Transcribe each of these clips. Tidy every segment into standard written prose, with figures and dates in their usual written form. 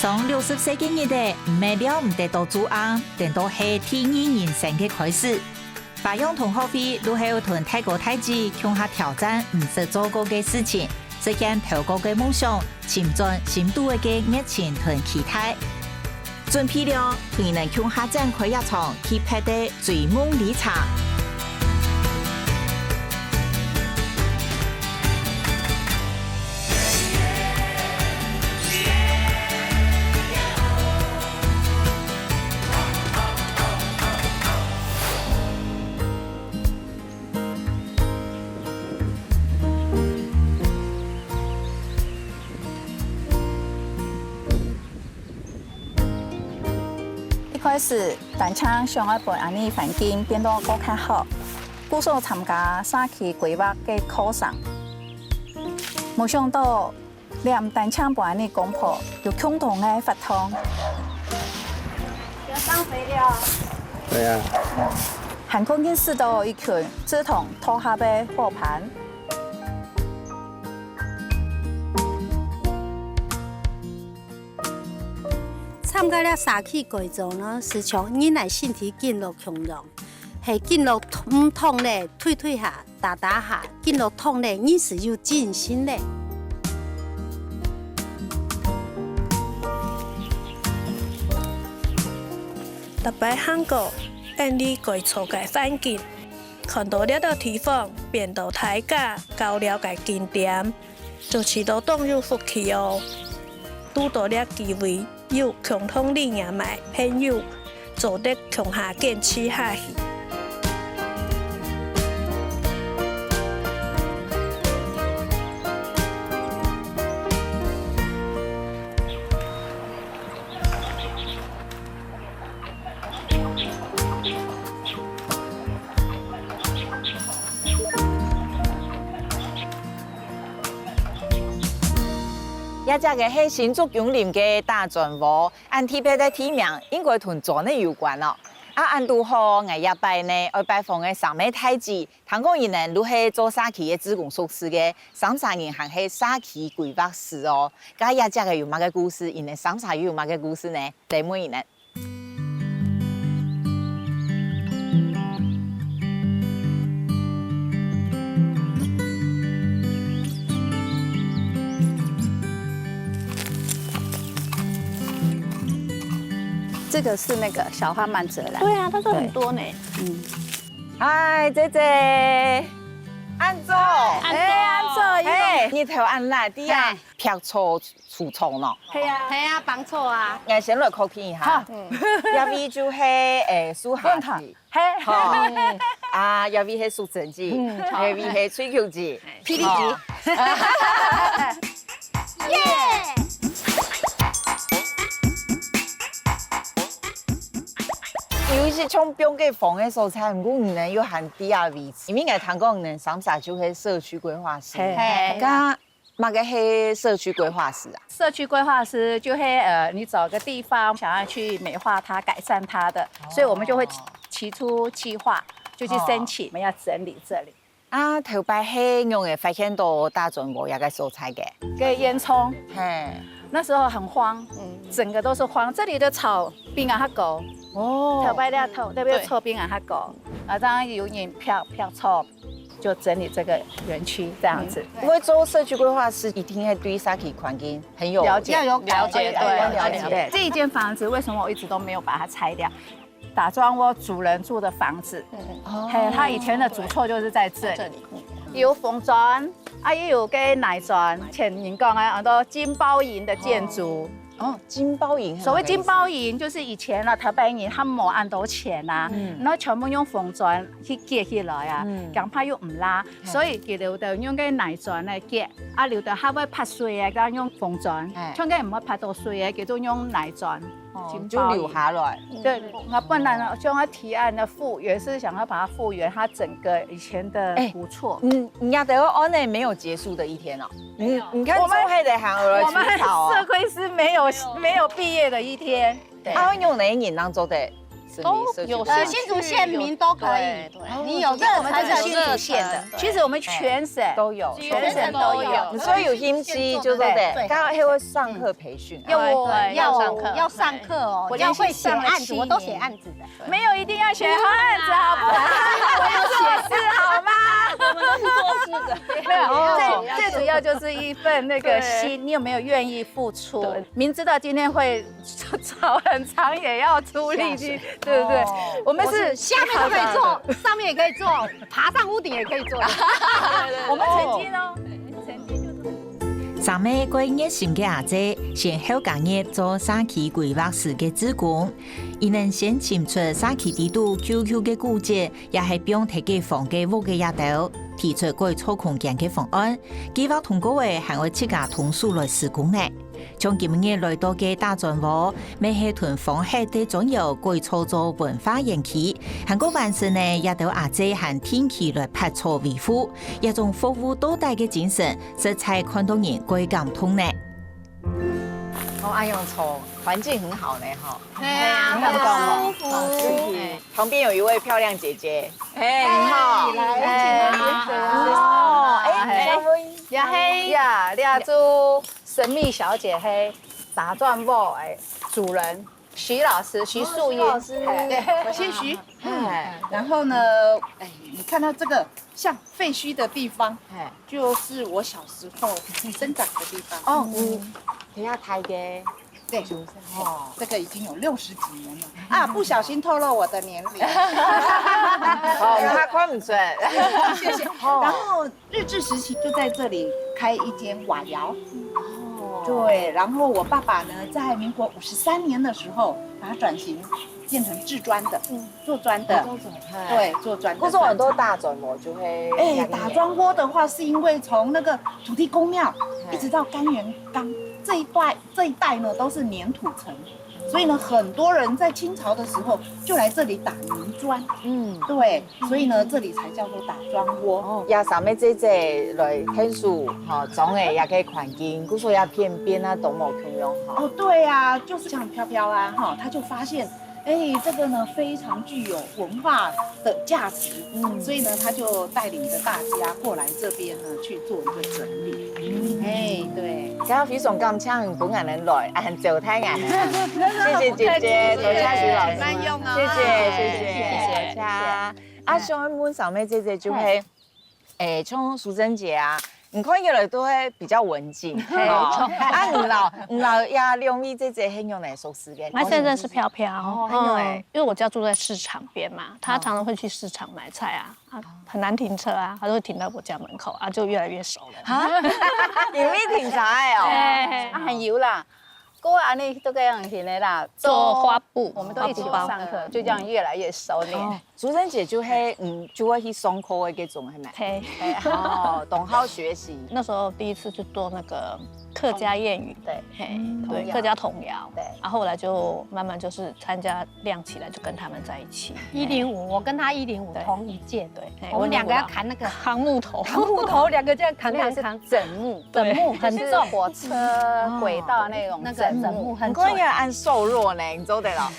上60世紀以來，唔係了唔得到主案，等到係第二人生嘅開始。白羊同學會都係有同大哥大姐向下挑戰唔識做過嘅事情，實現透過嘅夢想，潛進深度嘅熱情同期待。準備了，佢能向下展開一場去拍的追夢旅程。開始單槍想要把安尼環境變到更加好，鼓手參加社區規劃嘅課程，沒想到連單槍把安尼公婆有共同嘅發通。要上肥了。對啊。韓國認識到一群志同道合嘅夥伴。參加了社區改造呢，是從人來身體經絡強壯，係經絡唔痛咧，推下、打下，經絡痛咧，你是有靜心咧。特別韓國按你改造嘅環境，看到呢個地方變到大家高了嘅景點，就是都動入福氣哦，拄到了機會。有共同理念嘅朋友，做得共下堅持下去。一隻嘅係新竹永林嘅大專窩，按特別嘅地名應該同做呢有關咯。按拄好我一拜呢，我拜訪嘅上美太子，聽講伊呢都係做社區嘅志工宿舍嘅，33年還係社區規劃師哦。咁一隻嘅有乜嘅故事？伊呢33有乜嘅故事呢？嚟問伊呢？這個是那個小花曼澤蘭。對啊，它都很多呢。嗨，姐姐，安坐，你頭按哪啲啊？劈錯儲藏咯。係啊，幫錯啊。我先來確認一下。一位就係樹下子，啊，一位係蘇成子，一位係吹球子，霹靂子。耶！有一些從標嘅房嘅所在，唔過你呢要行第二位置，因為我聽講你33就係社區規劃師，咁乜嘅係社區規劃師啊？社區規劃師就係你找個地方想要去美化它、改善它的，所以我們就會提出計劃，就去申請，我們要整理這裡。啊，頭擺係用嘅發現到大專窩一個所在嘅，個煙囪，那時候很荒，整個都是荒，這裡的草比較高。哦，頭擺了頭特別草比較高，啊，這樣有人漂草，就整理這個園區這樣子。因為做社區規劃師一定係對社區環境很有了解，了解，對。這一間房子為什麼我一直都沒有把它拆掉？打樁窩主人住的房子，他以前的主厝就是在這裡，有紅磚，啊也有個奶磚，前人講啊，很多金包銀的建築。哦，金包銀。所謂金包銀，就是以前啊，台北人他冇按到錢啊，然後全部用紅磚去結起來啊，咁怕又唔拉，所以佢哋就用個奶磚嚟結，啊，留到下尾拍水啊，咁用紅磚，將個唔好拍到水啊，佢都用奶磚。就留下來。對，我本來將它提案的復原是想要把它復原它整個以前的古厝。你要得安內沒有結束的一天哦。你看，我們我們社會是沒有畢業的一天。啊，用哪一年當做的都有新竹县民都可以，你有这我们这是新竹县的，其实我们全省都有，全省都有。所以有心机就对不对？刚刚还会上课培训，要上课哦，要会写案子，我都写案子的，没有一定要写案子，好不好？我要写字，好吗？我们都是做事的。没有，最主要就是一份那个心，你有没有愿意付出？明知道今天会吵很长，也要出力气，对不对？我们是下面都可以做，上面也可以做，爬上屋顶也可以做。我们曾经哦，曾经就是。上面过热心嘅阿姐，先后工业做社区规划师嘅职工，伊能先请出社区地图 QQ 嘅顾节，也系不用提给房嘅屋嘅丫头，提出改操空间嘅方案，计划通过嘅还会七家同事来施工呢。从今日来到嘅大专屋，美系屯方系的总有改操作文化园区，韩国完成呢也到阿姐和天气来拍错维护，一种服务多代嘅精神，实在看到人归感通呢。阿用抽，环境很好呢哈。对啊，很舒服。旁边有一位漂亮姐姐，哎，你好，来，呀嘿呀，俩组神秘小姐嘿，大钻木哎，主人徐老师徐素英，对，我姓徐。然后呢，你看到这个像废墟的地方，就是我小时候生长的地方。哦，等下台嘅。对，这个已经有60几年了啊！不小心透露我的年龄。他看不出来。谢谢。然后日治时期就在这里开一间瓦窑。对，然后我爸爸呢，在民国53年的时候，把它转型变成制砖的，做砖的。对，做砖的。不是很多大砖我就会。打砖窝的话，是因为从那个土地公庙一直到甘源冈。这一带呢都是粘土层，所以呢很多人在清朝的时候就来这里打泥砖。对，所以呢这里才叫做打砖窝。也上面这来天数哈，种的也可以环境，故说也偏边啊，东某平庸哈。对啊，就是像飘飘啊哈，他就发现。这个呢非常具有文化的价值，所以呢他就带领着大家过来这边呢去做一个整理。对，今日非常感谢本人能来，很招待人。谢谢姐姐，多谢徐老师，慢用哦，谢谢。啊，上一门上面这就係像淑珍姐啊。你看起来都会比较文静，唔老呀，用力这很用来收拾嘅。我现在是飘飘，因为我家住在市场边嘛，他常常会去市场买菜啊，很难停车啊，他就会停到我家门口啊，就越来越熟了。啊，有没停茶哦？很油啦。跟我安尼都这样停的啦，做花布，我们都一起上课，就这样越来越熟练。淑珍姐就会就会去上课的嗰种，系咪？懂好学习。那时候第一次去做那个客家谚语，对，客家童谣，对，然后后来就慢慢就是参加亮起来，就跟他们在一起。105，我跟他105同一届，对，我们2个要砍那个扛木头，2个这样扛，整木很重，火车轨道那种整木很重。你要按瘦弱呢，你做得了？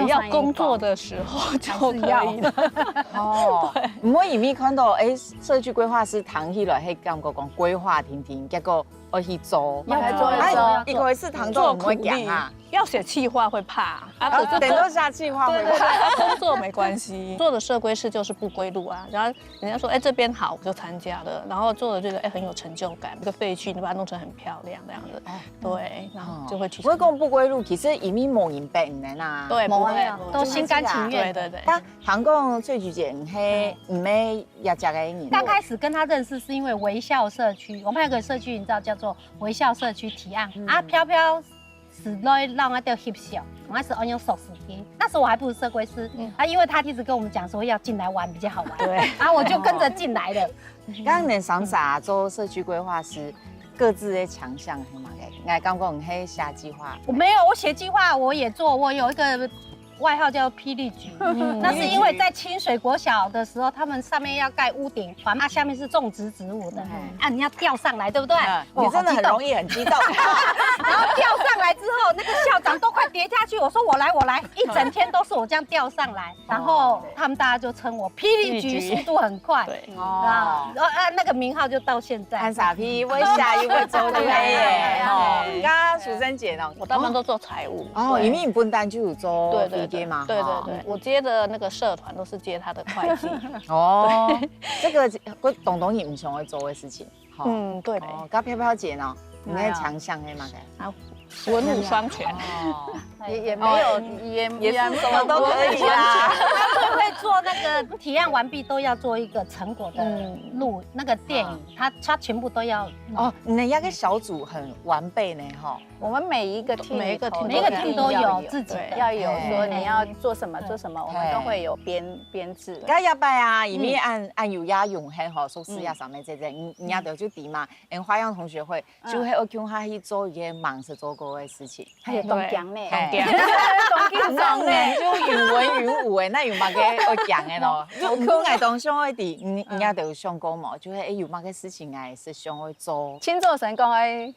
要工作的时候就可以了。对，唔可以咪看到社区规划师躺起来，迄感觉讲规划停，结果我去做，一个是躺做唔会讲啊。要写企划会怕，等到下企划会怕。工作没关系，做的社规室就是不归路啊。然后人家说这边好，我就参加了，然后做的觉得很有成就感。一个废墟你把它弄成很漂亮这样子，对，然后就会去。不会讲不归路，其实移民冇人白唔能啊。对，不会，都心甘情愿。对。但韩国翠菊姐唔系要嫁给你。刚开始跟他认识是因为微笑社区，我们还有个社区你知道叫做微笑社区提案啊，飘飘。是来让我到翕相，我是按用手时间。那时候我还不是社规师，因为他一直跟我们讲说要进来玩比较好玩，对，然后我就跟着进来了。刚刚能上啥做社区规划师，各自的强项是嘛个？我刚讲你写计划，我没有，我写计划我也做，我有一个外号叫霹雳菊。那是因为在清水国小的时候，他们上面要盖屋顶，它下面是种植植物的，你要吊上来，对不对？你真的很容易很激动。然后吊上来之后，那个校长都快跌下去，我说我来，一整天都是我这样吊上来，然后他们大家就称我霹雳菊，速度很快。对，那个名号就到现在。看傻批，为下一位周的耶。哦，刚刚淑珍姐呢，我大部分都做财务。哦，因为你本单就有做对嘛。对，我接的那个社团都是接他的会计。哦，这个我东也唔想会做的事情。对。哦，跟飘飘姐呢，你那强项的嘛啊，文武双全。也没有，也什么都可以啦。他会做那个提案完毕都要做一个成果的录那个电影，他全部都要。哦，你的那个小组很完备呢，哈。我们每一个 team 都有自己的，要有说你要做什么，我们都会有编制。咁一擺啊，因為按有也用係嗬，碩士啊上面這你也就就點嘛，花樣同學會就係我叫他去做一些忙是做過的事情。係東講呢，東講呢，就雲文雲武誒，那有乜嘅我講嘅咯？我係當上一啲，人家就上過嘛，就係有乜嘅事情係是想去做。青座神功誒，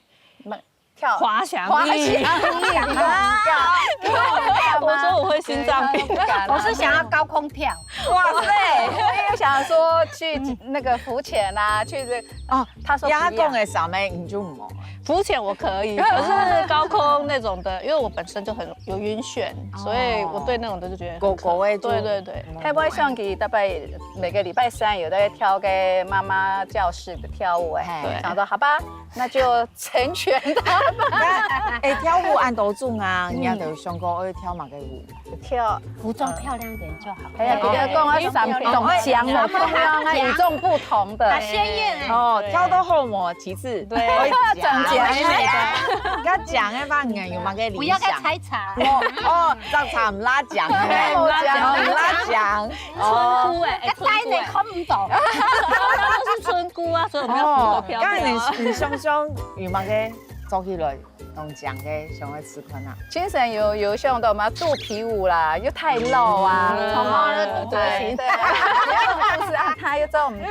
跳滑翔翼，我說我會心臟病，我是想要高空跳。哇塞！我也想說去那個浮潛啊，去哦，他說壓降嘅時候咩唔做唔好。浮潛我可以，可是高空那種的，因為我本身就很有暈眩，所以我對那種的就覺得國外對。台灣上期大概每個禮拜三有在跳個媽媽教室的跳舞哎，想說好吧，那就成全他吧。跳舞按多種啊，人家就上過愛跳乜嘅舞？跳服裝漂亮一點就好。係啊，比較講啊，三種獎我不一樣啊，與眾不同的。鮮豔哎。哦，跳到後模其次，對，獎而家獎嘅話，人有乜嘅理想？不要再猜茶。哦，執茶唔拉獎，唔拉獎。春菇哎，呆你看唔到。都是春菇啊，所以我們要浮得漂亮。咁你想有乜嘅做起來同獎嘅想去吃困啊？精神有想到嗎？肚皮舞啦，又太露啊，對，就是啊，他又做唔得。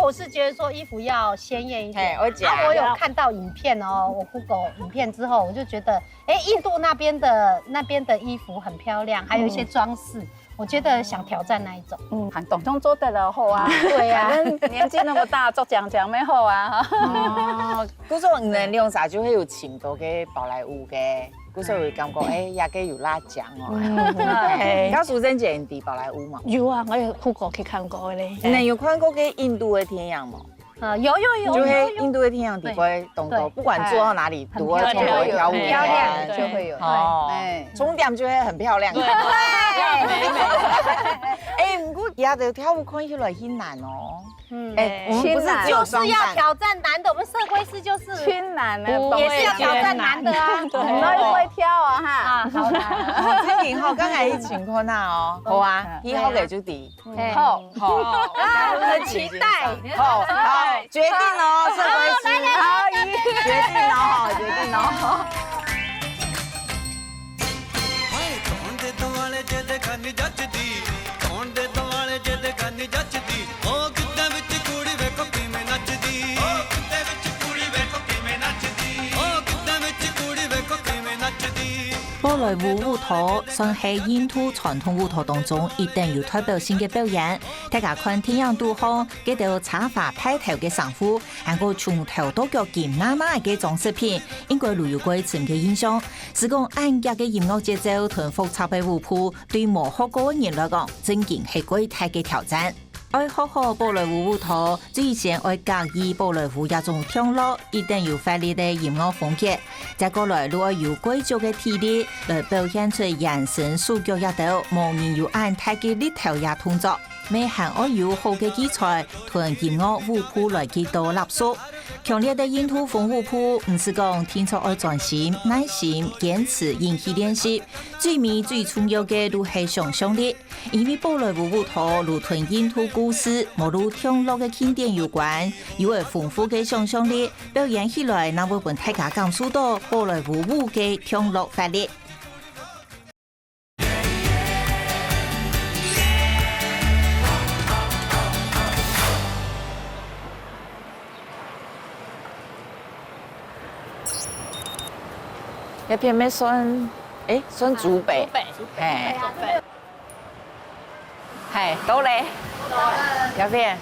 我是覺得說衣服要鮮豔一點。我有看到影片哦，我 Google 影片之後，我就覺得，印度那邊的衣服很漂亮，還有一些裝飾。我覺得想挑戰那一種。董中做得了好啊，對啊，年紀那麼大，做獎咩好啊？嗰種唔能用啥就會有請到嘅寶萊塢嘅，嗰時候會感覺也嘅有拉獎哦。咁淑珍姐你哋寶萊塢嘛？有啊，我有去過去看過咧。你有看過嘅印度嘅天陽嗎？有，就是印度的天陽地會動作，不管做到哪裡，都會跳舞，漂亮就會有哦，終點就會很漂亮。對，不過也得跳舞看起來很難哦。不是就是要挑戰難的，我們社會師就是偏難的，也是要挑戰難的啊。我們都會跳啊哈。好啦，今年好，剛才情況啊哦，好啊，以後嘅就地，好，我很期待。好，決定哦，社會師，好，決定哦，決定哦。寶萊塢舞蹈算係印度傳統舞蹈當中一定有代表性嘅表演。大家看天陽度後，嗰條插花派頭嘅衫褲，還有從頭到腳金媽媽嘅裝飾品，應該留有過深嘅印象。是講按壓嘅音樂節奏同複雜嘅舞譜，對冇學過嘅人來講，真經係幾大嘅挑戰。愛學寶萊塢舞蹈，最先愛教義寶萊塢一種跳落，一定有發力嘅音樂風格。再過來，如果有貴族嘅體力來表現出眼神、手腳一道，無人有按太嘅力頭也動作。未還愛有好嘅器材同音樂舞譜來去多納數。強烈的印度風舞譜，唔是講聽出愛專心、耐心、堅持、引起練習。最尾最重要嘅都係想象力，因為寶萊塢舞蹈如同印度故事、無如跳落嘅經典有關，有為豐富嘅想象力，表演起來能會俾大家感受到寶萊塢舞嘅跳落發力。要偏咩酸？酸竹北。哎，系到你，有片。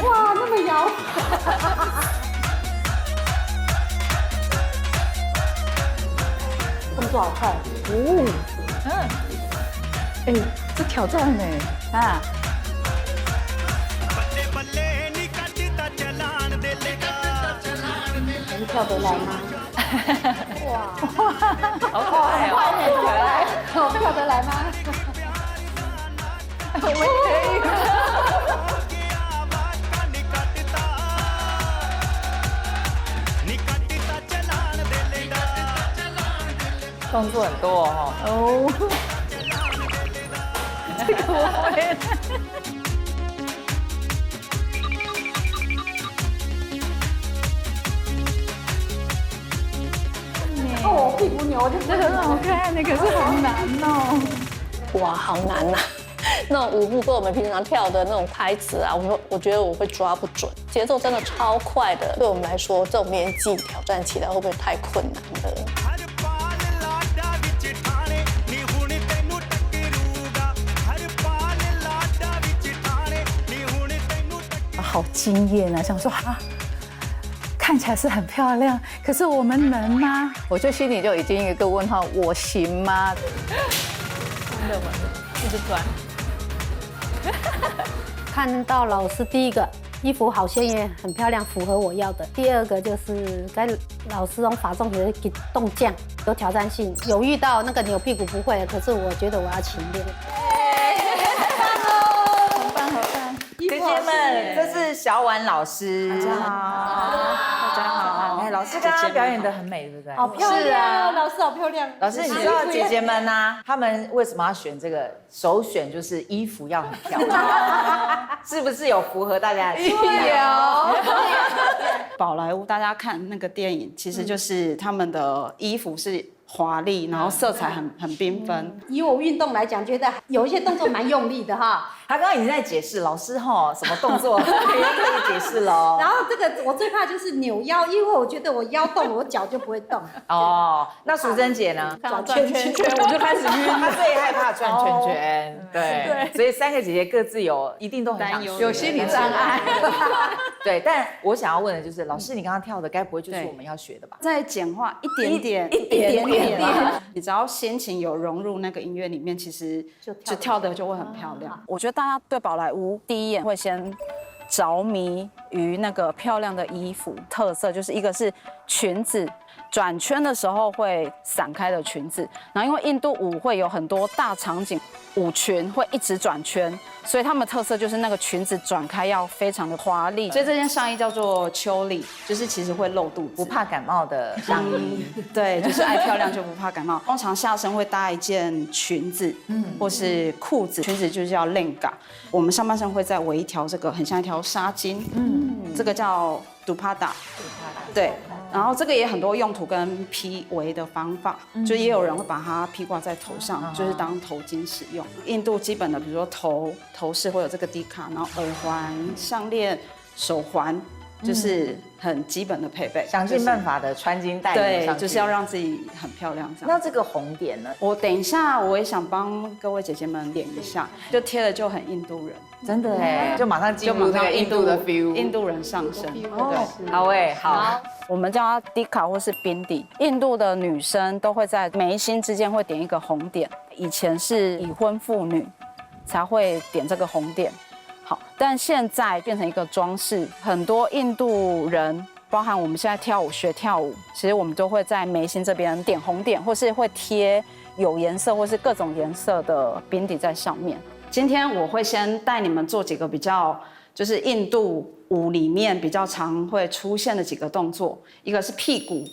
哇，那么摇！动作好快哦！这挑战呢啊！能跳得来吗？哇，好可爱哦，好可爱。我跳得来吗？我们可以。动作很多哦。这个我会。哦，屁股扭就真的很好看，那个是好难哦。哇，好难呐！那种舞步跟我们平常跳的那种拍子啊，我觉得我会抓不准，节奏真的超快的。对我们来说，这种年纪挑战起来会不会太困难了？好惊艳啊！想说啊，看起来是很漂亮，可是我们能吗？我就心里就已经有一个问号，我行吗？真的吗？一直转。看到老师第一个衣服好鲜艳，很漂亮，符合我要的。第二个就是该老师用法重的给动降，有挑战性。有遇到那个扭屁股不会，可是我觉得我要勤练。姐姐们，这是小婉老师。大家好，大家好。哎，老师刚刚表演的很美，对不对？好漂亮，老师好漂亮。老师，你知道姐姐们呢，她们为什么要选这个？首选就是衣服要很漂亮，是不是有符合大家的期待？有。宝莱坞大家看那个电影，其实就是他们的衣服是华丽，然后色彩很缤纷。以我运动来讲，觉得有一些动作蛮用力的哈。他刚刚已经在解释，老师哈什么动作可以解释喽。然后这个我最怕就是扭腰，因为我觉得我腰动，我脚就不会动。哦，那淑珍姐呢？转圈圈，我就开始晕。她最害怕转圈圈，对，所以三个姐姐各自一定都很想有心理障碍。对，但我想要问的就是，老师你刚刚跳的，该不会就是我们要学的吧？再简化一点点，一点点。你只要心情有融入那个音乐里面，其实就跳的就会很漂亮。我觉得大家对宝莱坞第一眼会先着迷于那个漂亮的衣服特色，就是一个是裙子。转圈的时候会散开的裙子，然后因为印度舞会有很多大场景，舞裙会一直转圈，所以他们的特色就是那个裙子转开要非常的华丽。所以这件上衣叫做秋丽，就是其实会露肚子，不怕感冒的上衣。对，就是爱漂亮就不怕感冒。通常下身会搭一件裙子，或是裤子，裙子就是叫 lenga。我们上半身会再围一条这个很像一条纱巾，这个叫 dupada。对。然后这个也很多用途跟披围的方法，就也有人会把它披挂在头上，就是当头巾使用。印度基本的，比如说头饰会有这个迪卡，然后耳环、项链、手环，就是很基本的配备。想尽办法的穿金戴银上去，对，就是要让自己很漂亮这样。那这个红点呢？我等一下我也想帮各位姐姐们点一下，就贴了就很印度人。真的哎，就马上进入那个印度的 feel， 印度人上身。对，好哎，好。我们叫它迪卡或是宾迪。印度的女生都会在眉心之间会点一个红点，以前是已婚妇女才会点这个红点。好，但现在变成一个装饰，很多印度人，包含我们现在学跳舞，其实我们都会在眉心这边点红点，或是会贴有颜色或是各种颜色的宾迪在上面。今天我会先带你们做几个比较，就是印度舞里面比较常会出现的几个动作，一个是屁股，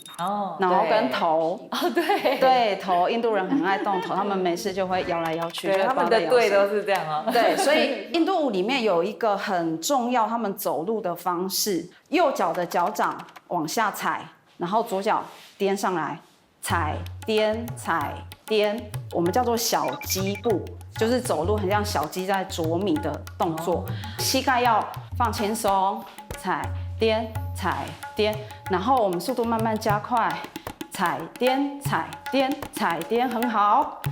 然后跟头，对，头，印度人很爱动头，他们没事就会摇来摇去，对，他们的队都是这样哦。对，所以印度舞里面有一个很重要，他们走路的方式，右脚的脚掌往下踩，然后左脚颠上来，踩颠踩颠，我们叫做小鸡步，就是走路很像小鸡在啄米的动作。膝盖要放轻松，踩颠踩颠，然后我们速度慢慢加快，踩颠踩颠踩颠，很好，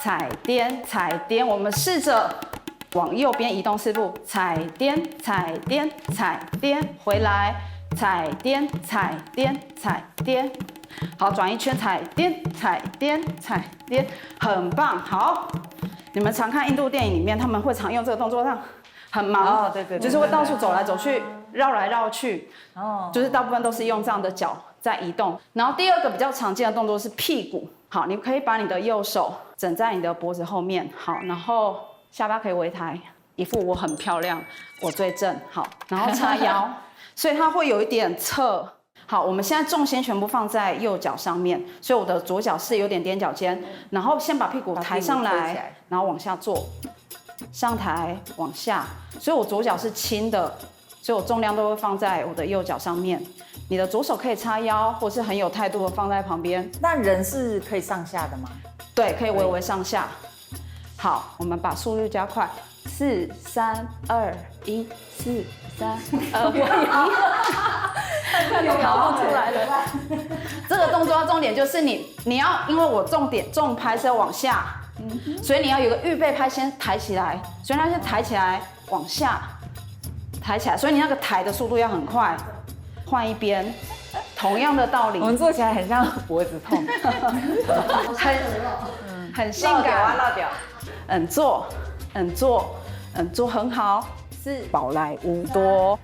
踩颠踩颠，我们试着往右边移动4步，踩颠踩颠踩颠，回来，踩颠踩颠踩颠。好，转一圈，踩颠踩颠踩颠，很棒。好，你们常看印度电影里面，他们会常用这个动作，让很忙，对，就是会到处走来走去，绕来绕去，就是大部分都是用这样的脚在移动。然后第二个比较常见的动作是屁股。好，你可以把你的右手枕在你的脖子后面，好，然后下巴可以微抬，一副我很漂亮，我最正。好，然后叉腰，所以它会有一点侧。好，我们现在重心全部放在右脚上面，所以我的左脚是有点踮脚尖，然后先把屁股抬上来，然后往下坐，上抬往下，所以我左脚是轻的，所以我重量都会放在我的右脚上面。你的左手可以叉腰，或是很有态度的放在旁边。那人是可以上下的吗？对，可以微微上下。好，我们把速率加快，4、3、2、1，4、3、2、1。有描不出来了。这个动作要重点就是你要，因为我重拍是要往下，所以你要有个预备拍，先抬起来，所以它先抬起来往下，抬起来，所以你那个抬的速度要很快。换一边，同样的道理。我们做起来很像脖子痛，很性感。落掉。做很好。是宝莱坞多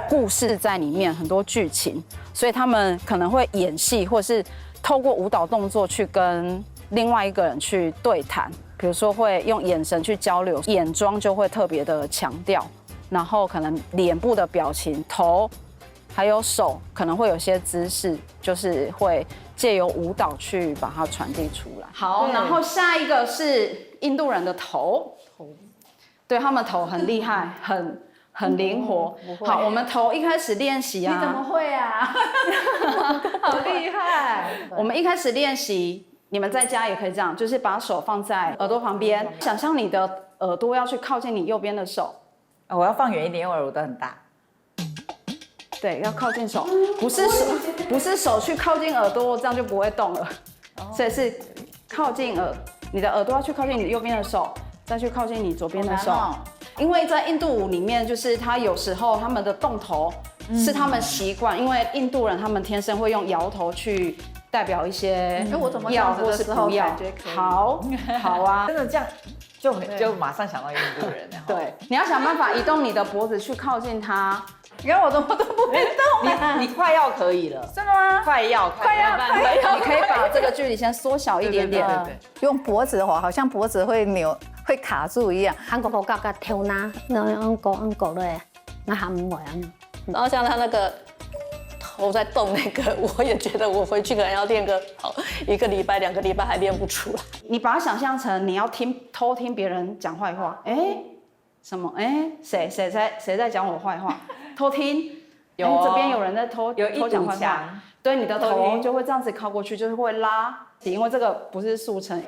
故事在里面，很多剧情，所以他们可能会演戏，或是透过舞蹈动作去跟另外一个人去对谈，比如说会用眼神去交流，眼妆就会特别的强调，然后可能脸部的表情、头还有手可能会有些姿势，就是会借由舞蹈去把它传递出来。好，然后下一个是印度人的头，对，他们头很厉害，很灵活。好，我们头一开始练习啊，你怎么会啊？好厉害！我们一开始练习，你们在家也可以这样，就是把手放在耳朵旁边，想象你的耳朵要去靠近你右边的手。我要放远一点，因为我耳朵很大。对，要靠近手，不是手去靠近耳朵，这样就不会动了。所以是靠近你的耳朵要去靠近你右边的手，再去靠近你左边的手。因为在印度舞里面，就是他有时候他们的动头是他们习惯，因为印度人他们天生会用摇头去代表一些要或是不要。好啊，真的这样就马上想到印度人了。对，你要想办法移动你的脖子去靠近他。你看我都不会动，你快要可以了。真的吗？快要，你可以把这个距离先缩小一点点。对。用脖子的话，好像脖子会会卡住一样。韩国国家跳哪，那用狗嘞，那还唔会啊。然后像他那个头在动那个，我也觉得我回去可能要练个1个礼拜、2个礼拜还练不出来。你把它想象成你要偷听别人讲坏话，什么？谁在讲我坏话？偷听，这边有人在偷讲坏话，对，你的头就会这样子靠过去，就是会拉，因为这个不是速成，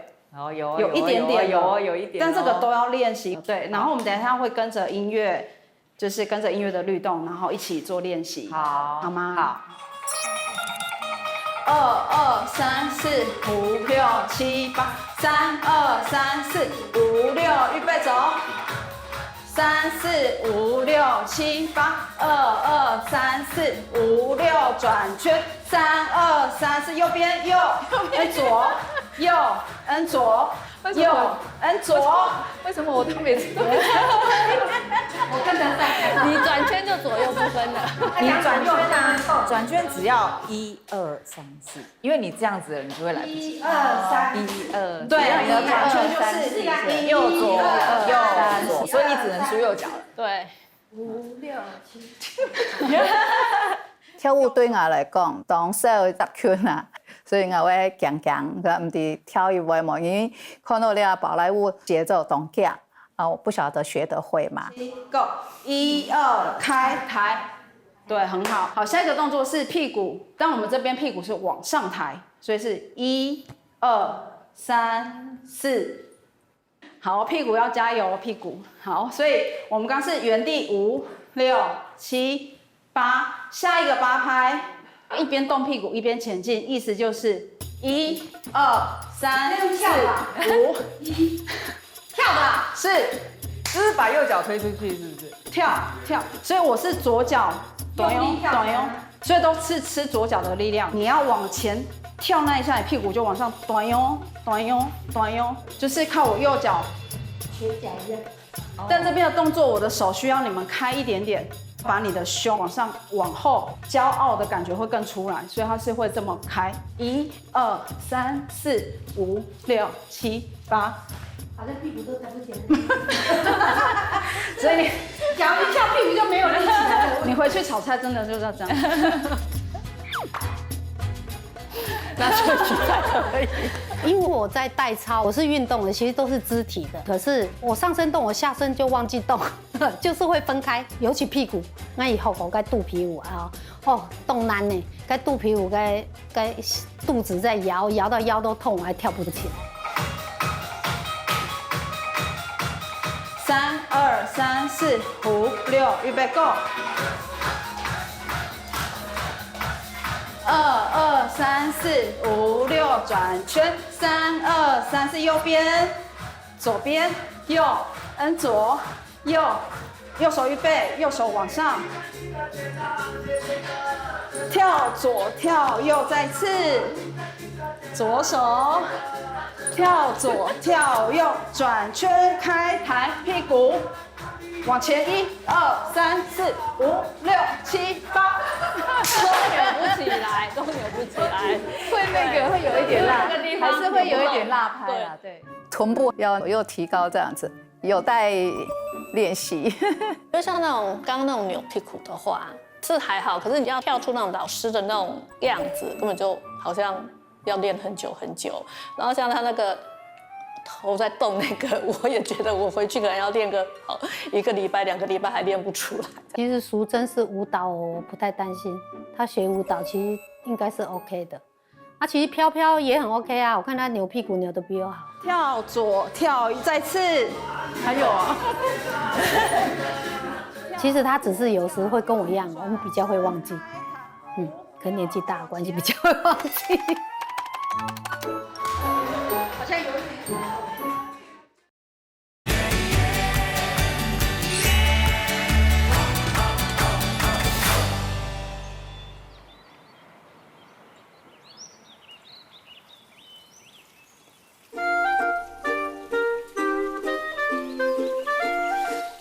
有一点点，有一点，但这个都要练习，对。然后我们等一下会跟着音乐，就是跟着音乐的律动，然后一起做练习，好吗？好。2、2、3、4、5、6、7、8，3、2、3、4、5、6，预备走。3、4、5、6、7、8，2、2、3、4、5、6，转圈。3、2、3、4，右边右，N 左，右 N 左，右 N 左。为什么我都每次都？我跟着在。你转圈就左右不分了。你转圈啊，转圈只要1、2、3、4，因为你这样子你就会来不及。1、2、3、1、2，对，你的转圈就是右左右左，所以你只能输右脚了。对。5、6、7。跳舞对我来讲，当小tập圈啊，所以我會強，佢唔係跳一位嘛，因為看到了寶萊塢節奏動架啊，我不曉得學得會嗎 ？Go， 1、2，開抬，對，很好。好，下一個動作是屁股，但我們這邊屁股是往上抬，所以是1、2、3、4。好，屁股要加油，屁股好。所以我们刚是原地5、6、7、8，下一个8拍，一边动屁股一边前进，意思就是1、2、3、4、5，跳吧，是，就是把右脚推出去，是不是？跳。所以我是左脚短用，所以都是吃左脚的力量。你要往前跳那一下，你屁股就往上短用，就是靠我右脚。学脚一样。但这边的动作，我的手需要你们开一点点，把你的胸往上、往后，骄傲的感觉会更出来，所以它是会这么开。1、2、3、4、5、6、7、8。好像屁股都抬不起来。所以你脚一跳，屁股就没有力气了。你回去炒菜真的就是要这样。那就才可以。因为我在代操，我是运动的，其实都是肢体的。可是我上身动，我下身就忘记动，就是会分开。尤其屁股，那以后我该肚皮舞啊，动难呢，该肚皮舞该肚子在摇到腰都痛，我还跳不起来。3、2、3、4、5、6，预备 ，Go！ 2、2、3、4、5、6，转圈。3、2、3、4，右边，左边，右，左，右，右手预备，右手往上，跳左跳右，再次，左手。跳左跳右，转圈开抬屁股，往前1、2、3、4、5、6、7、8，都扭不起来。会那个会有一点辣，还是会有一点辣拍啦，对。臀部要又提高这样子，有待练习。就像那种刚刚那种扭屁股的话，是还好，可是你要跳出那种老师的那种样子，根本就好像要练很久。然后像他那个头在动那个，我也觉得我回去可能要练个1个礼拜、2个礼拜还练不出来。其实淑珍是舞蹈，我不太担心。她学舞蹈其实应该是 OK 的。其实飘飘也很 OK 啊，我看她扭屁股扭得比我好。跳左跳，再次，还有啊。其实她只是有时会跟我一样，我们比较会忘记，跟年纪大的关系比较会忘记。好像有一点。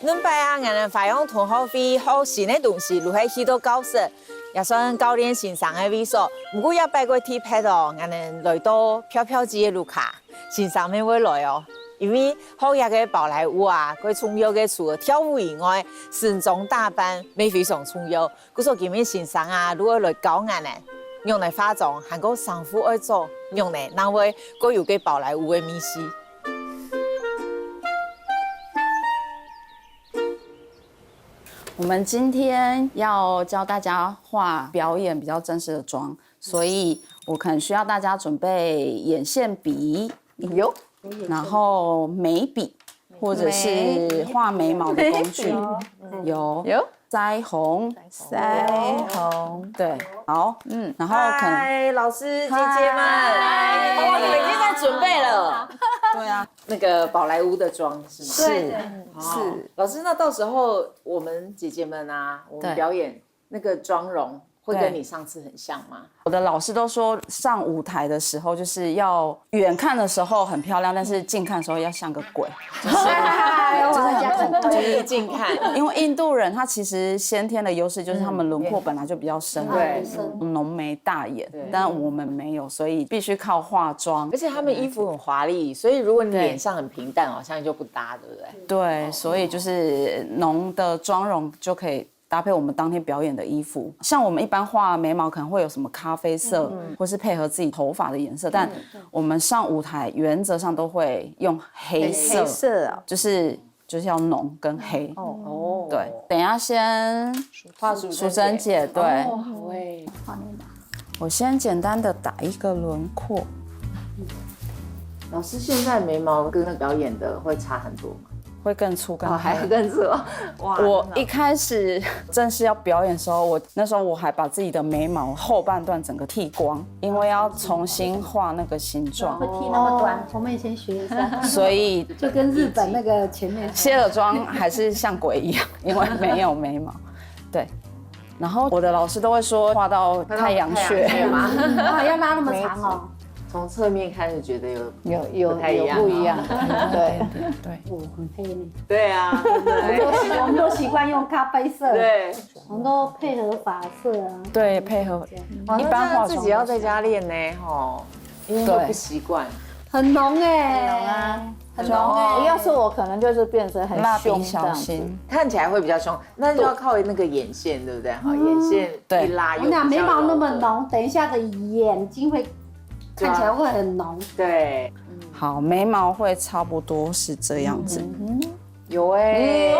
恁摆啊，俺们发扬同好费好新的东西，如海许多教室，也算教练欣赏的位所。不过也拜过体拍哦，俺们来到飘飘机的路卡，欣赏咩会来哦。因为好野个宝莱坞啊，佢重要嘅除了跳舞以外，盛装打扮咩非常重要。故所今面欣赏啊，如果来教俺们用来化妆，还个上副爱做，用来那位各有嘅宝莱坞的秘辛。我们今天要教大家画表演比较正式的妆，所以我可能需要大家准备眼线笔，然后眉笔，或者是画眉毛的工具，有腮红，对，好，然后可能老师姐姐们，哇，你们已经在准备了。对啊，那个宝莱坞的妆是吗？是。老师，那到时候我们姐姐们啊，我们表演那个妆容会跟你上次很像吗？我的老师都说，上舞台的时候就是要远看的时候很漂亮，但是近看的时候要像个鬼，就是很恐怖，就是近看。因为印度人他其实先天的优势就是他们轮廓本来就比较深，对，浓眉大眼，但我们没有，所以必须靠化妆。而且他们衣服很华丽，所以如果你脸上很平淡，好像就不搭，对不对？对，所以就是浓的妆容就可以搭配我们当天表演的衣服。像我们一般画眉毛可能会有什么咖啡色，或是配合自己头发的颜色，但我们上舞台原则上都会用黑色，就是要浓跟黑。对，等一下先画淑珍姐，对，好哎，我先简单的打一个轮廓。老师现在眉毛跟那表演的会差很多吗？会更粗更黑。还更粗。哇！我一开始正式要表演的时候，那时候我还把自己的眉毛后半段整个剃光，因为要重新画那个形状会，剃那么短，我们以前学一下，所以就跟日本那个前面卸了妆还是像鬼一样，因为没有眉毛。对，然后我的老师都会说画到太阳穴嘛，哦，要拉那么长哦。从侧面看就觉得有不太一样，不一样，对，对，很黑呢。对啊，我们都习惯用咖啡色，对，我们都配合发色啊。对，配合一般化自己要在家练呢，吼，因为会不习惯。很浓哎，很浓哎。要是我可能就是变成很蜡凶笔小新，看起来会比较凶，那就要靠那个眼线，对不对？好，眼线一拉又我俩眉毛那么浓，等一下的眼睛会看起来会很浓。对，好，眉毛会差不多是这样子。有哎。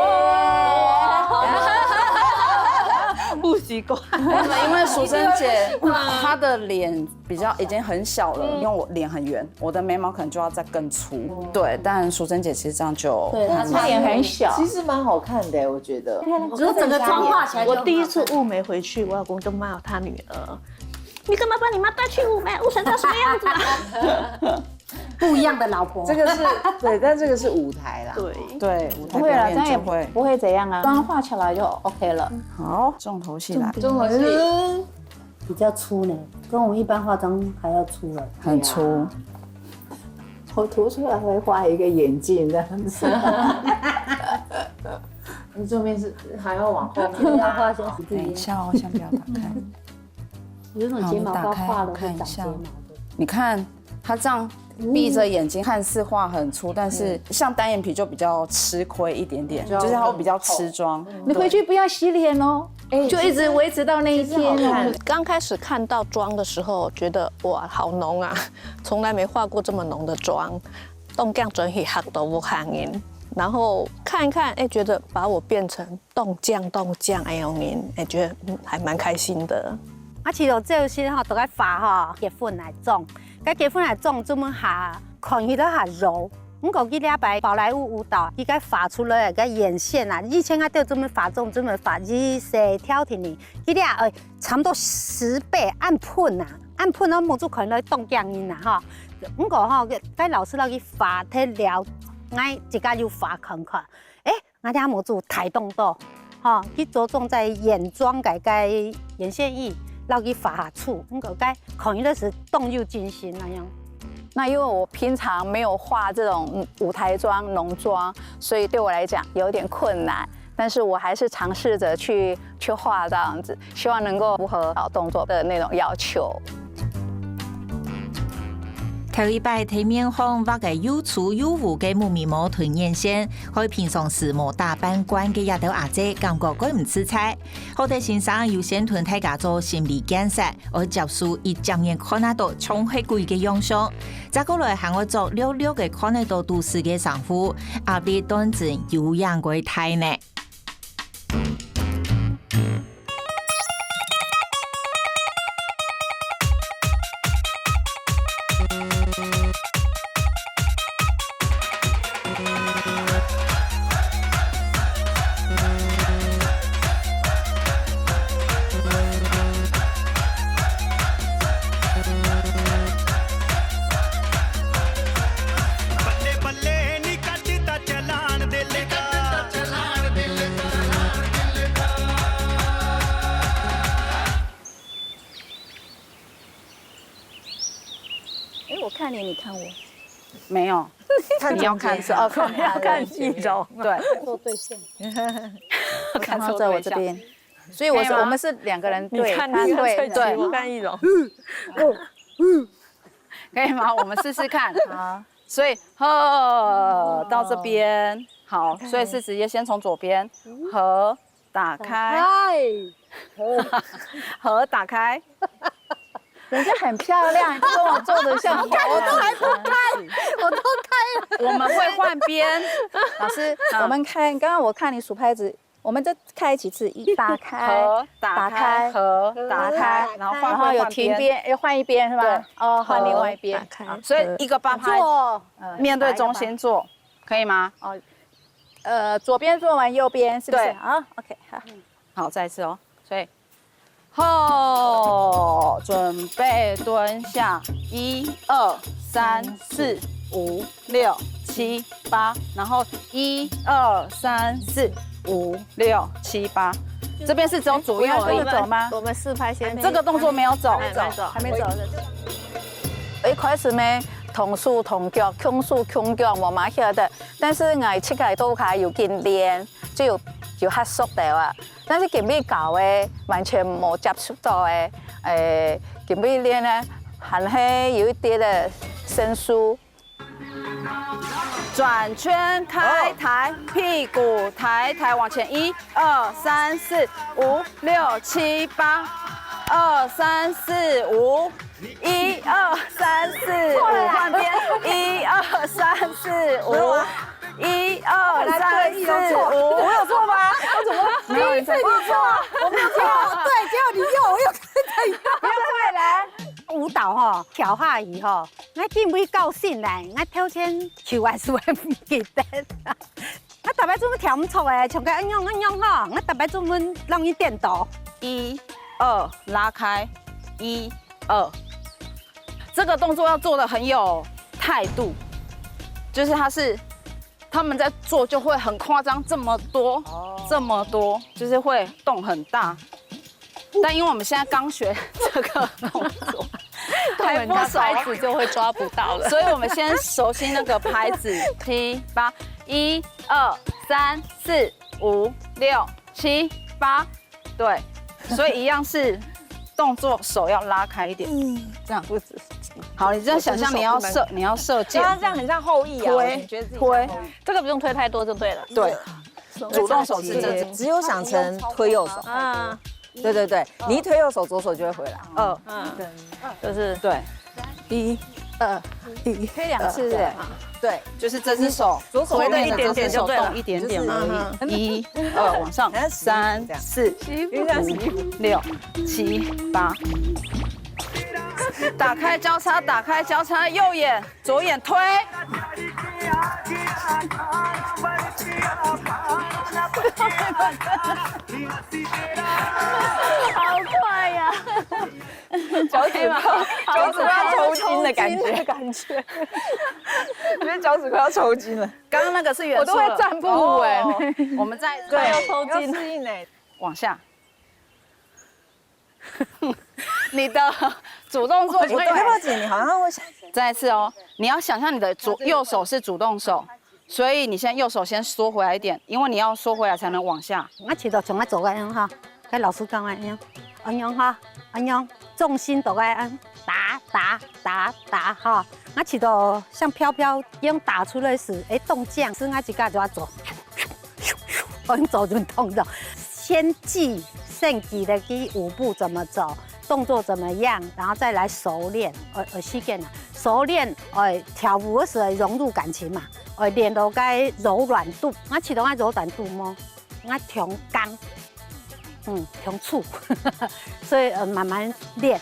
不习惯。因为淑珍姐她的脸比较已经很小了，因为我脸很圆，我的眉毛可能就要再更粗。对，但淑珍姐其实这样就对，她脸很小，其实蛮好看的，我觉得。只是整个妆化起来就我第一次雾眉回去，我老公就骂他女儿：“你干嘛把你妈带去雾眉？雾成这什么样子啊？”不一样的老婆。这个是对，但这个是舞台啦。对，舞台不会啦，表这样也演就会。不会怎样啊，妆画起来就 OK 了。好，重头戏来，中国是比较粗呢，跟我们一般化妆还要粗了。很粗。我涂出来会画一个眼镜这样子。你这边是还要往后面要画些等一下哦，先不要打开。有种睫毛膏画了会长睫毛的。你看她这样闭着眼睛，看似画很粗，但是像单眼皮就比较吃亏一点点，就是它会比较吃妆。你回去不要洗脸哦，就一直维持到那一天哦。刚开始看到妆的时候，觉得哇，好浓啊，从来没化过这么浓的妆，冻酱整体黑都不看人。然后看一看，哎，觉得把我变成冻酱，哎呦您，哎，觉得还蛮开心的。啊，其实这些吼都该发吼结粉来种，该结粉来种，这么下看起来下柔。我过去礼拜宝莱坞舞蹈，伊该发出来个眼线啊，以前啊都这么发种，这么发，日细挑剔呢，伊俩差不多10倍按喷啊，按喷啊，冇做可能冻酱因啦哈。我过吼，该老师那去发睇了，俺一家就发看看，俺俩冇做抬动到，哈，去着重在眼妆该眼线液。落去发下醋，我该看起来是动又惊心那样。那因为我平常没有化这种舞台妆、浓妆，所以对我来讲有点困难。但是我还是尝试着去画这样子，希望能够符合动作的那种要求。头一摆睇面孔画个有粗有污嘅木眉毛吞眼线，可平常时冇打扮惯嘅丫头阿姐，感觉佢唔出彩。好在先生要先同大家做心理检测，我接受以正面看得到冲黑鬼嘅样相，再过来喊我做溜溜嘅看得到都市嘅丈夫，阿别端正有样鬼态呢。我看你，你看我，没有，你要看是要看一种，对，做对象。看到在我这边，所以我们是2个人对，看他对，我看一种，可以吗？我们试试看。好，所以到这边，好，所以是直接先从左边打开，打开。人家很漂亮，跟我做的像猴子。我都开了。我们会换边，老师，我们看，刚刚我看你数拍子，我们再开几次，打开，合，打开，合，打开，然后有停边，要换一边是吧？对，哦，换另外一边。打开，所以一个八拍，面对中心做，可以吗？左边做完右边，是不是？对啊 ，OK， 好。好，再一次哦。所以后准备蹲下，1、2、3、4、5、6、7、8，然后1、2、3、4、5、6、7、8。这边是只有左右而已，走吗？我们4拍先。这个动作没有走，还没走。一开始呢，同手同脚，空手空脚，我蛮晓得。但是我膝盖都开有筋练，就較縮掉啊！但是前面教嘅完全冇接觸到嘅，前面練咧還係有一啲嘅生疏。转圈开抬，屁股抬抬往前，1、2、3、4、5、6、7、8，2、3、4、5。1、2、3、4、5，换边。1、2、3、4、5。1、2、3、4、5，我有错吗？我怎么没有？你错，我没有错。对，结果你又我又跟着又。不要再来。舞蹈吼，跳下去吼，我见尾够醒来，我跳圈球还是会唔记得。我特别做么跳唔错诶，像个安样吼，我特别做么让伊颠倒。1、2，拉开，1、2。这个动作要做的很有态度，就是他们在做就会很夸张，这么多，就是会动很大。但因为我们现在刚学这个动作，还不熟，拍子就会抓不到了。所以我们先熟悉那个拍子，7、8，1、2、3、4、5、6、7、8，对，所以一样是动作，手要拉开一点，这样。好，你这样想象你要射箭，这样很像后羿啊，你觉得自己推，这个不用推太多就对了。对，主动手是这，只有想成推右手。啊，对，你一推右手，左手就会回来。就是对1、2、1，推2次对。对，就是这只手，左手回的一点点就对了，一点点而已。1、2往上，3、4、5、6、7、8。打开交叉，打开交叉，右眼、左眼推。好快呀！脚趾快要抽筋的感觉，我觉得脚趾快要抽筋了。刚刚那个是远，我都会站不稳。我们再对，要抽筋，适应哎，往下。你的主动做，对不起，你好像会想再一次哦，你要想象你的右手是主动手，所以你现在右手先缩回来一点，因为你要缩回来才能往下。我知道像我做安样哈，跟老师讲安样哈，安样重心都该安打哈。我知道像飘飘用打出来时，动降，是我自己就要做，我走就动的，先记的第5步怎么走。动作怎么样，然后再来熟练，实践啦。熟练，跳舞的时候融入感情嘛，练到该柔软度。我知道我柔软度么，我强刚，强粗，所以慢慢练。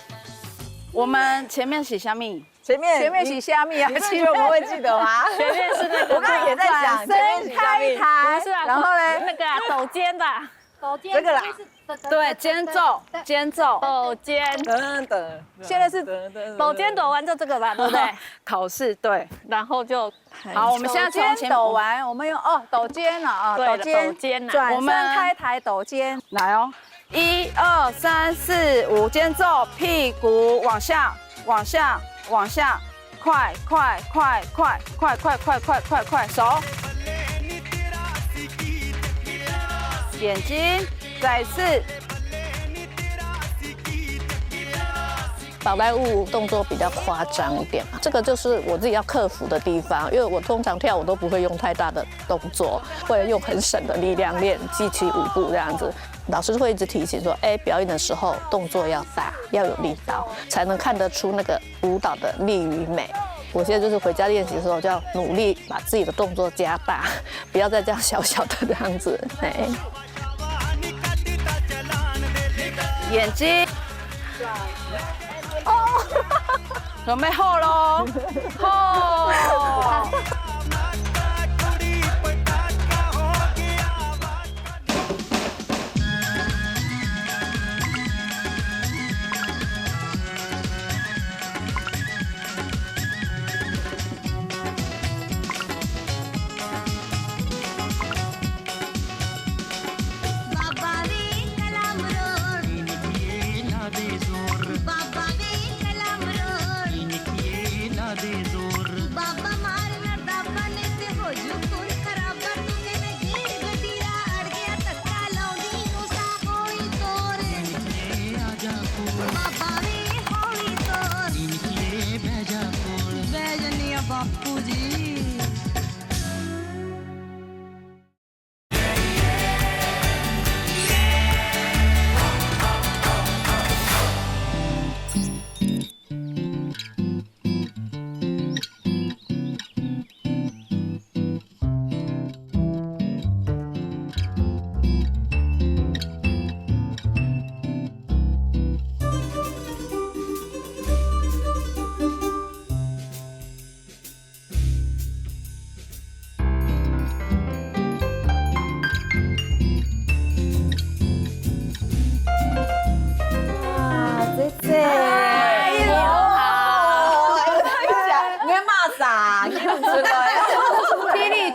我们前面洗虾米，前面洗虾米啊，你是觉得我们会记得吗？前面是那个，我刚刚也在想，前面洗虾米，不是啊，然后呢，那个抖肩的，这个啦。对，间奏，抖肩，现在是抖肩抖完就这个吧，对不对？考试对，然后就好，我们现在从前抖完，我们用抖肩了啊，抖肩，转身开抬抖肩，来哦，1、2、3、4、5，间奏，屁股往下，快，手，眼睛。再一次，宝莱坞动作比较夸张一点嘛，这个就是我自己要克服的地方，因为我通常跳舞都不会用太大的动作，会用很省的力量练记起舞步这样子。老师会一直提醒说，表演的时候动作要大，要有力道，才能看得出那个舞蹈的力与美。我现在就是回家练习的时候，就要努力把自己的动作加大，不要再这样小小的这样子。眼睛。哦，准备好喽，好。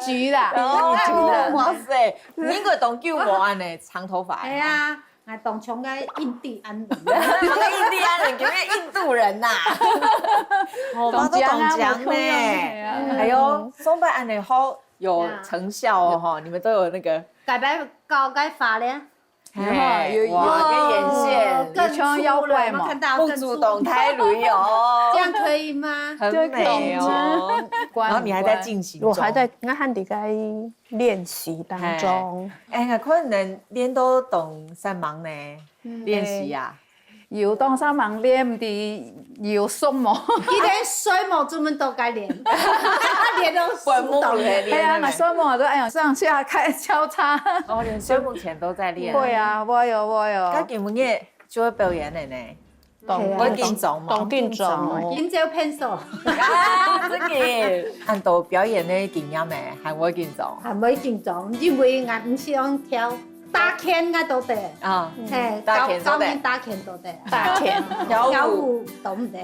局啦，哇塞，你个当救我安呢？长头发。哎呀，我当像个印第安人。印第安人，叫咩印度人呐？我都懂讲呢。哎呦，松柏安呢好有成效哦哈，你们都有那个。改白高改发咧。有哇，跟眼线，更像妖怪嘛，不主动胎驴哦，这样可以吗？很美哦。然后你还在进行中，我还在，我汉底在练习当中。哎，可能练都懂三忙呢，练习呀。有当三忙练，唔是有松毛。伊连水毛专门都该练，练到滚木也练。对啊，那水毛都哎呀上下开交叉。哦，连水目前都在练。会啊，我有。他今日就会表演的呢。我紧张嘛。紧张。饮酒偏手。啊，这个按到表演的经验呢，还会紧张。还没紧张，因为我唔想跳。打拳我都得啊，嘿，高音打拳都得，打拳跳舞都唔得，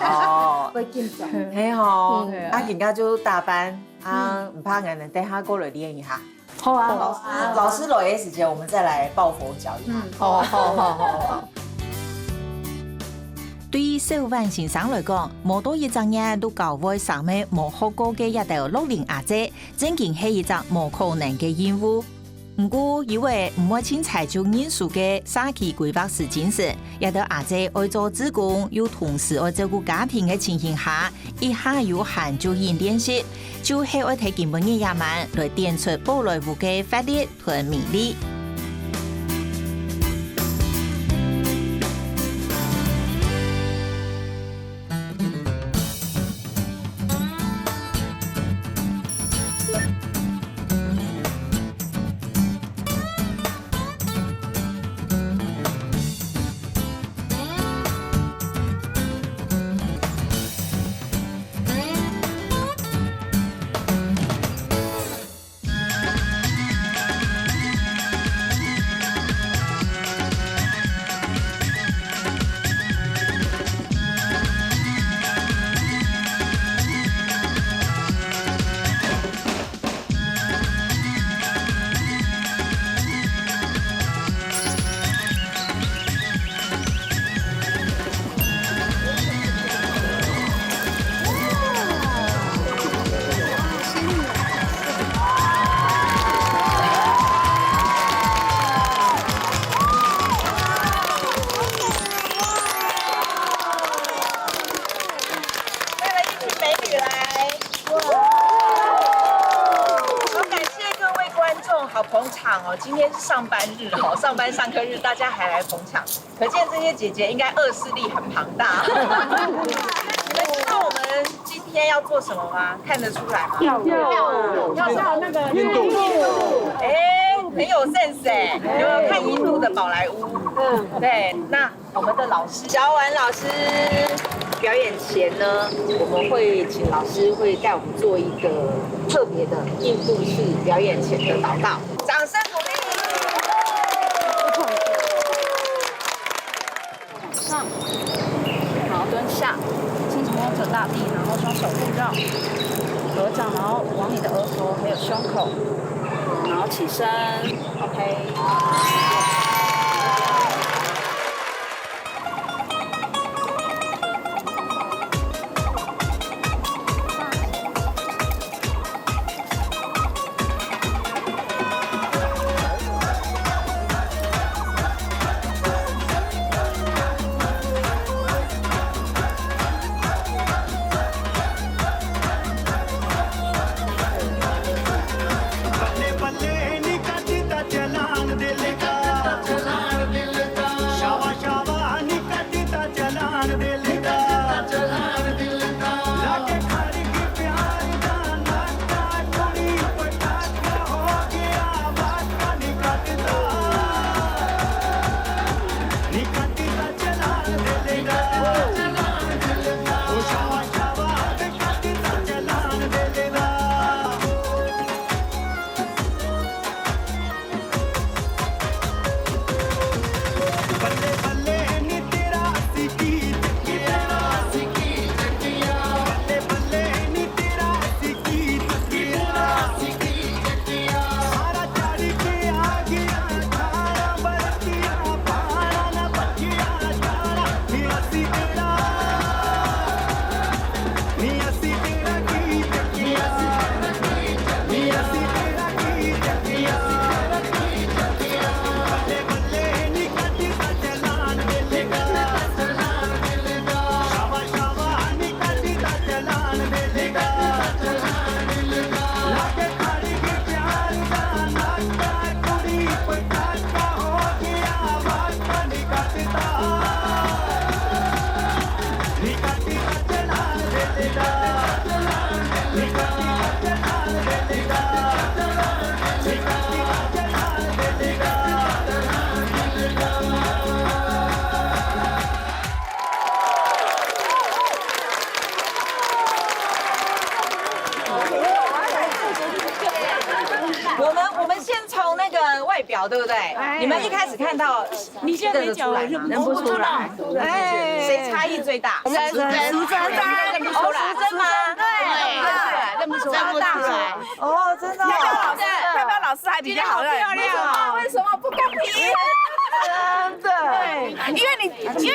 哦，会紧张，嘿吼，啊，人家就大班啊，唔怕人，等下过来练一下。好啊，老师落 S 节，我们再来抱佛脚一下。好。对于小范先生来讲，冇多一张嘢都教會上面冇學過嘅一道60阿姐，真經係一張冇可能嘅任務。不過，因為唔會清採就因素嘅社區規劃時間時，一道阿姐愛做志工，又同時愛照顧家庭嘅情形下，一下有閒就演練習，就係愛睇基本嘅野蠻來點出寶萊塢嘅法律同魅力。今天是上班日哈，上班上课日，大家还来捧场，可见这些姐姐应该恶势力很庞大。你们知道我们今天要做什么吗？看得出来吗？跳那个印度。哎，很有 sense 哎，有没有看印度的宝莱坞？对。那我们的老师小婉老师表演前呢，我们会请老师会带我们做一个特别的印度式表演前的祷告，掌声鼓励。上，然后蹲下，轻轻摸着大地，然后双手互绕，合掌，然后往你的额头还有胸口，然后起身 ，OK。我们先从那个外表，对不对？你们一开始看到，你认得出来吗？认不出来。哎，谁差异最大？淑珍，认不出来。哦，淑珍吗？对，认不出来。哦，真的。漂亮老师还比较好认。漂亮。为什么不公平？真的。对，因为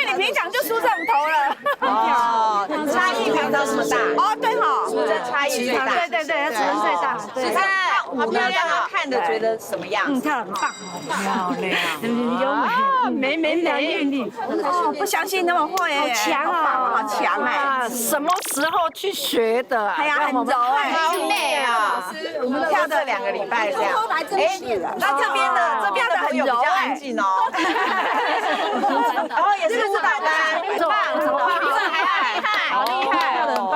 你平常就梳这种头了。哦，差异没有到这么大。哦，对哈，淑珍差异最大。对对对，淑珍最大。对。好漂亮啊！看的觉得什么样？跳得很棒，漂亮，美韵丽。哦，不相信那么会耶，好强啊，好强哎！什么时候去学的？哎呀，很柔哎，好美啊！我们跳这2个礼拜这样。那这边的朋友比较安静哦。然后也是舞蹈班，很棒，好厉害，跳得很棒。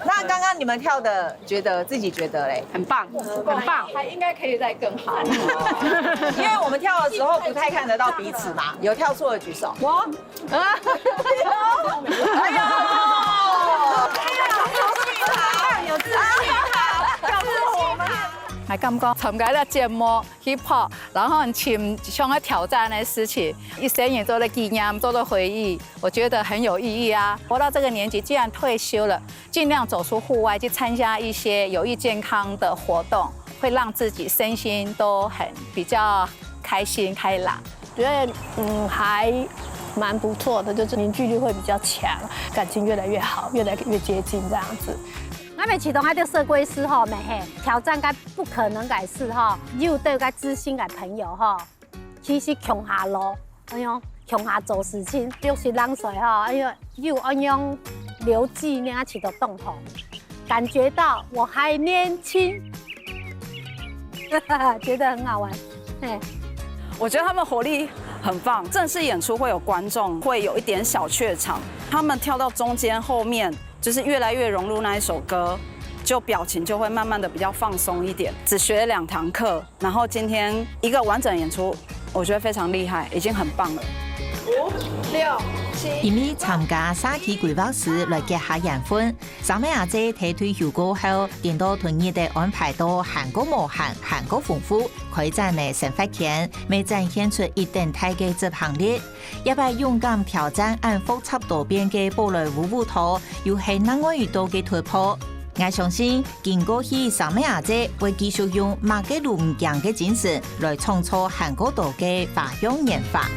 那刚刚你们跳的，自己觉得嘞？很棒，很棒，还应该可以再更好。因为我们跳的时候不太看得到彼此嘛，有跳错的举手。我，哎呦，有自信，跳错我们。还感觉参加了节目 hip hop， 然后很想要挑战的事情，一生也做了纪念，做了回忆，我觉得很有意义啊。活到这个年纪，既然退休了，尽量走出户外，去参加一些有益健康的活动，会让自己身心都比较开心开朗。觉得还蛮不错的，就是凝聚力会比较强，感情越来越好，越来越接近这样子。我们启动迄个社规师吼，咪嘿挑战甲不可能嘅事吼，又对个知心嘅朋友吼，其实穷下路，哎呦，穷下做事情，60啷岁吼，哎呦，又安样留纪念啊，启动动吼，感觉到我还年轻，觉得很好玩，嘿。我觉得他们活力很棒，正式演出会有观众，会有一点小怯场。他们跳到中间后面，就是越来越融入那一首歌，就表情就会慢慢的比较放松一点。只学2堂课，然后今天一个完整演出，我觉得非常厉害，已经很棒了。5、6、7。因为参加3期规划时来结下缘分，三妹阿姐提退休过后，点到团日的安排到韩国无限、韩国丰富，开展的生活圈，未展现出一定大嘅执行力，也把勇敢挑战按复杂多变嘅芭蕾舞蹈，又係另外一道嘅突破。我相信，經過去三妹阿姐會繼續用馬吉路唔強嘅精神來創造韓國島嘅花樣研發。